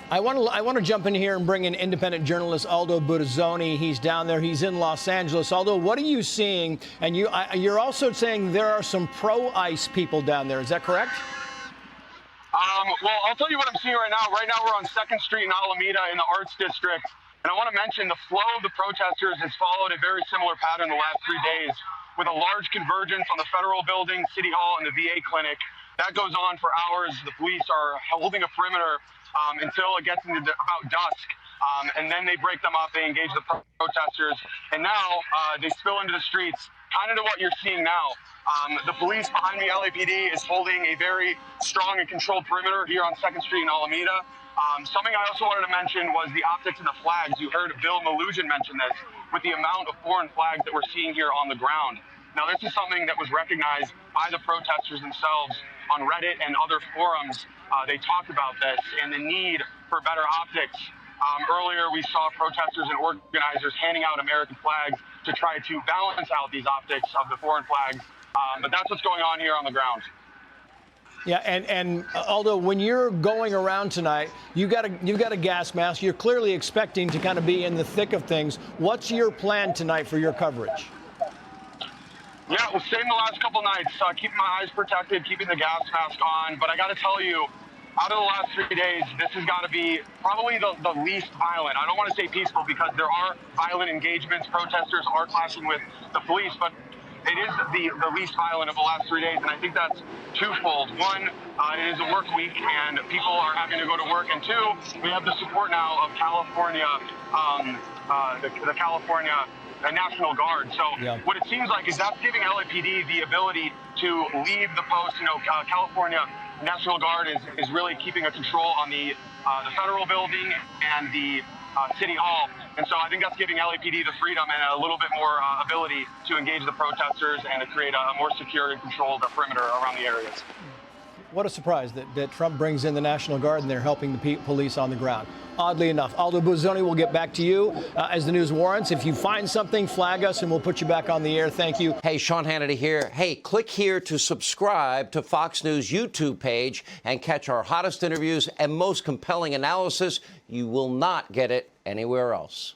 I want to jump in here and bring in independent journalist Aldo Buttazzoni. He's down there. He's in Los Angeles. Aldo, what are you seeing? And you're also saying there are some pro-ICE people down there. Is that correct? Well, I'll tell you what I'm seeing right now. Right now, we're on 2nd Street in Alameda in the Arts District. And I want to mention the flow of the protesters has followed a very similar pattern the last 3 days, with a large convergence on the Federal Building, City Hall, and the VA clinic. That goes on for hours. The police are holding a perimeter until it gets into about dusk. And then they break them up. They engage the protesters. And now they spill into the streets, kind of to what you're seeing now. The police behind me, LAPD, is holding a very strong and controlled perimeter here on 2nd Street in Alameda. Something I also wanted to mention was the optics and the flags. You heard Bill Malugin mention this, with the amount of foreign flags that we're seeing here on the ground. Now, this is something that was recognized by the protesters themselves on Reddit and other forums. They talked about this and the need for better optics. Earlier, we saw protesters and organizers handing out American flags to try to balance out these optics of the foreign flags. But that's what's going on here on the ground. Yeah, and Aldo, when you're going around tonight, you've got a gas mask. You're clearly expecting to kind of be in the thick of things. What's your plan tonight for your coverage? Yeah, well, same the last couple nights. Keeping my eyes protected, keeping the gas mask on. But I got to tell you, out of the last 3 days, this has got to be probably the least violent. I don't want to say peaceful because there are violent engagements. Protesters are clashing with the police, but it is the least violent of the last 3 days, and I think that's twofold. One, it is a work week, and people are having to go to work, and two, we have the support now of California, the California National Guard. So what it seems like is that's giving LAPD the ability to leave the post. You know, California National Guard is really keeping a control on the Federal Building and the City Hall. And so I think that's giving LAPD the freedom and a little bit more ability to engage the protesters and to create a more secure and controlled perimeter around the areas. What a surprise that Trump brings in the National Guard and they're helping the police on the ground. Oddly enough, Aldo Buttazzoni, will get back to you as the news warrants. If you find something, flag us and we'll put you back on the air. Thank you. Hey, Sean Hannity here. Hey, click here to subscribe to Fox News YouTube page and catch our hottest interviews and most compelling analysis. You will not get it anywhere else.